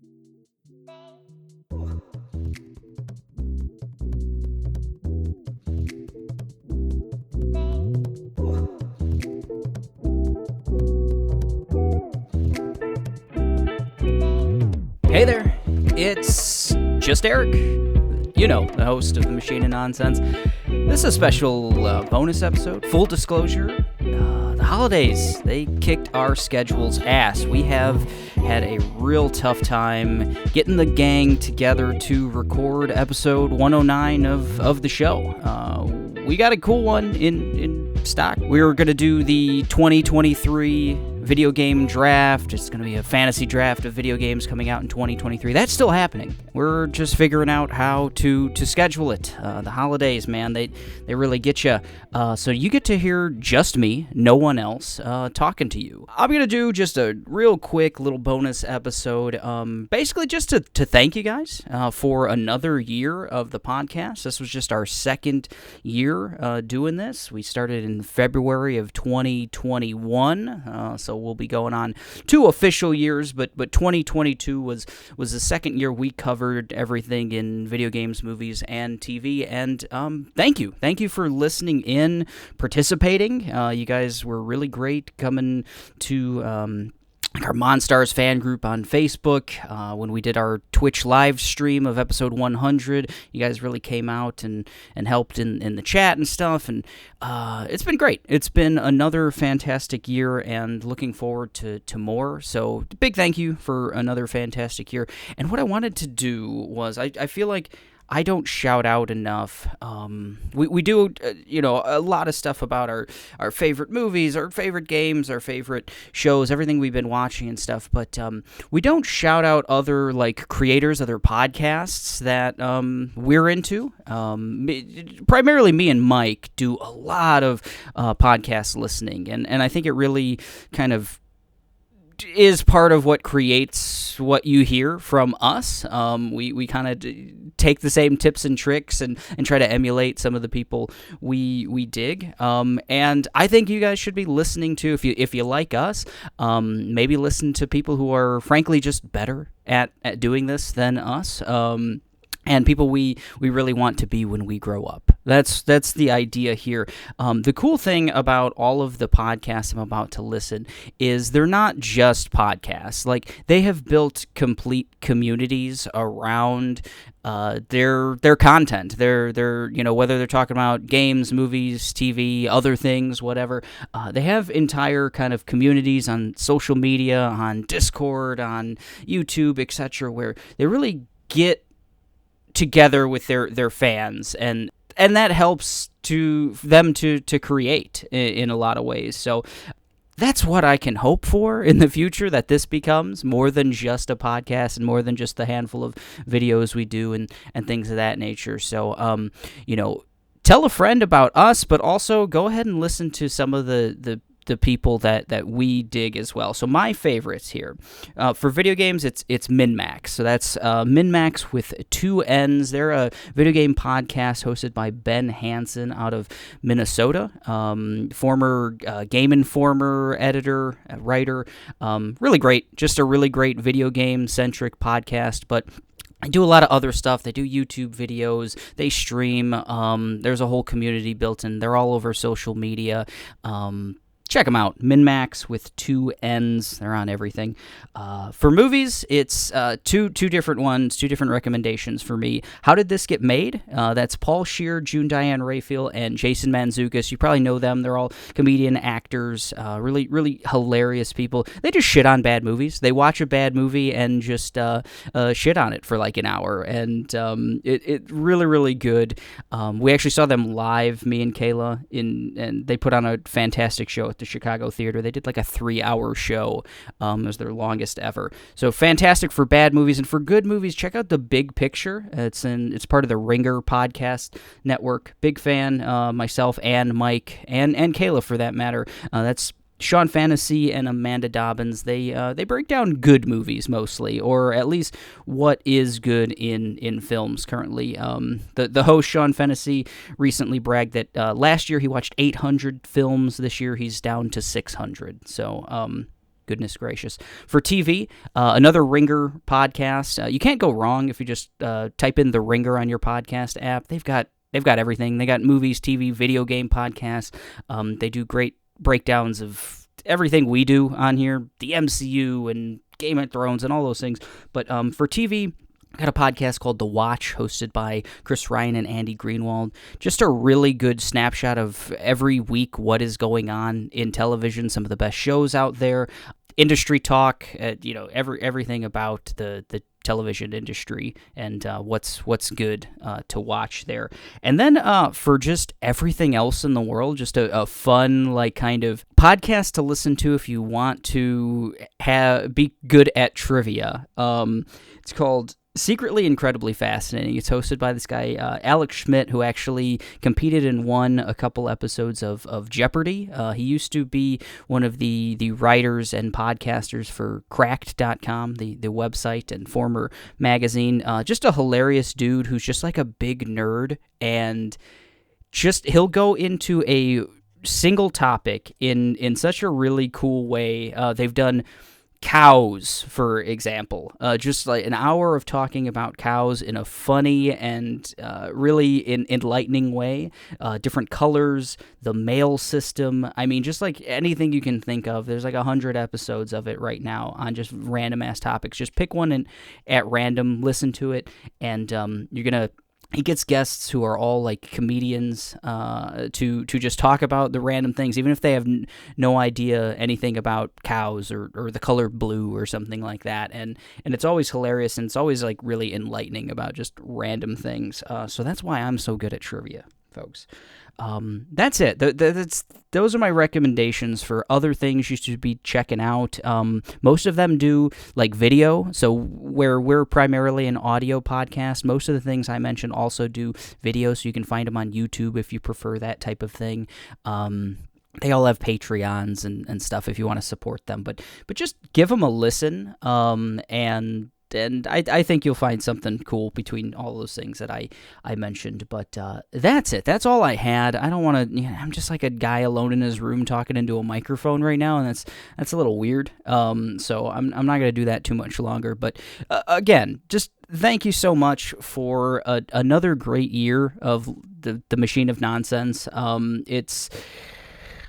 Hey there, it's just Eric, the host of The Machine of Nonsense. This is a special bonus episode. Full disclosure, the holidays, they kicked our schedule's ass. We have had a real tough time getting the gang together to record episode 109 of the show. We got a cool one in stock. We were going to do the 2023 video game draft. It's going to be a fantasy draft of video games coming out in 2023. That's still happening. We're just figuring out how to schedule it. The holidays, man, they really get you. So you get to hear just me, no one else, talking to you. I'm going to do just a real quick little bonus episode, basically just to thank you guys for another year of the podcast. This was just our second year doing this. We started in February of 2021, so we'll be going on 2 official years, but 2022 was the second year we covered everything in video games, movies, and TV, and thank you for listening in, participating. You guys were really great coming to our Monstars fan group on Facebook. When we did our Twitch live stream of episode 100, you guys really came out and helped in the chat and stuff, and it's been great. It's been another fantastic year, and looking forward to more. So big thank you for another fantastic year. And what I wanted to do was, I feel like I don't shout out enough. We do, a lot of stuff about our favorite movies, our favorite games, our favorite shows, everything we've been watching and stuff, but we don't shout out other, creators, other podcasts that we're into. Primarily me and Mike do a lot of podcast listening, and I think it really kind of is part of what creates what you hear from us. We kind of take the same tips and tricks and try to emulate some of the people we dig. And I think you guys should be listening to, if you like us, maybe listen to people who are frankly just better at doing this than us. And people we really want to be when we grow up. That's the idea here. The cool thing about all of the podcasts I'm about to listen is they're not just podcasts. They have built complete communities around their content. They're whether they're talking about games, movies, TV, other things, whatever. They have entire kind of communities on social media, on Discord, on YouTube, etc., where they really get together with their fans, and that helps them to create in a lot of ways. So that's what I can hope for in the future, that this becomes more than just a podcast and more than just the handful of videos we do and things of that nature. So tell a friend about us, but also go ahead and listen to some of the people that we dig as well. So my favorites here for video games, it's MinMax. So that's MinMax with 2 N's. They're a video game podcast hosted by Ben Hansen out of Minnesota, former Game Informer editor, writer. Really great, just a really great video game centric podcast, but I do a lot of other stuff. They do YouTube videos. They stream. There's a whole community built in. They're all over social media. Check them out. MinMax with 2 N's. They're on everything. For movies, it's two different ones, 2 different recommendations for me. How Did This Get Made? That's Paul Scheer, June Diane Raphael, and Jason Mantzoukas. You probably know them. They're all comedian actors, really, really hilarious people. They just shit on bad movies. They watch a bad movie and just shit on it for an hour, and it really, really good. We actually saw them live, me and Kayla, and they put on a fantastic show at the Chicago Theater. They did a 3-hour show. It was their longest ever. So fantastic for bad movies, and for good movies, check out The Big Picture. It's part of the Ringer podcast network. Big fan, myself and Mike and Kayla for that matter. That's Sean Fantasy and Amanda Dobbins, they break down good movies mostly, or at least what is good in films currently. The host, Sean Fantasy, recently bragged that last year he watched 800 films. This year he's down to 600. So Goodness gracious. For TV, another Ringer podcast. You can't go wrong if you just type in the Ringer on your podcast app. They've got everything. They got movies, TV, video game podcasts. They do great breakdowns of everything we do on here, the MCU and Game of Thrones and all those things. But for TV, I got a podcast called The Watch, hosted by Chris Ryan and Andy Greenwald. Just a really good snapshot of every week what is going on in television, some of the best shows out there, industry talk, everything about the television industry and what's good to watch there. And then for just everything else in the world, just a fun kind of podcast to listen to if you want to be good at trivia. It's called Secretly Incredibly Fascinating. It's hosted by this guy, Alex Schmidt, who actually competed and won a couple episodes of Jeopardy! He used to be one of the writers and podcasters for Cracked.com, the website and former magazine. Just a hilarious dude who's just like a big nerd, and he'll go into a single topic in such a really cool way. They've done cows, for example, just like an hour of talking about cows in a funny and really enlightening way. Different colors, the male system. I mean, just like anything you can think of. There's like 100 episodes of it right now on just random ass topics. Just pick one at random, listen to it, and he gets guests who are all like comedians to just talk about the random things, even if they have no idea anything about cows or the color blue or something like that. And it's always hilarious, and it's always like really enlightening about just random things. So that's why I'm so good at trivia, folks. That's it. Those are my recommendations for other things you should be checking out. Most of them do like video, so where we're primarily an audio podcast, most of the things I mentioned also do video, so you can find them on YouTube if you prefer that type of thing. They all have Patreons and stuff if you want to support them, but just give them a listen, and I think you'll find something cool between all those things that I mentioned. But that's it. That's all I had. I don't want to. I'm just like a guy alone in his room talking into a microphone right now, and that's a little weird. So I'm not gonna do that too much longer. But again, just thank you so much for another great year of the Machine of Nonsense.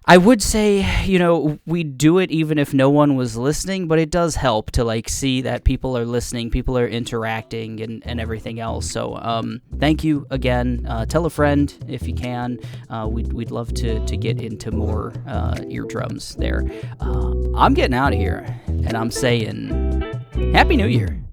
I would say, we do it even if no one was listening, but it does help to see that people are listening, people are interacting and everything else. So thank you again. Tell a friend if you can. We'd love to get into more eardrums there. I'm getting out of here, and I'm saying Happy New Year.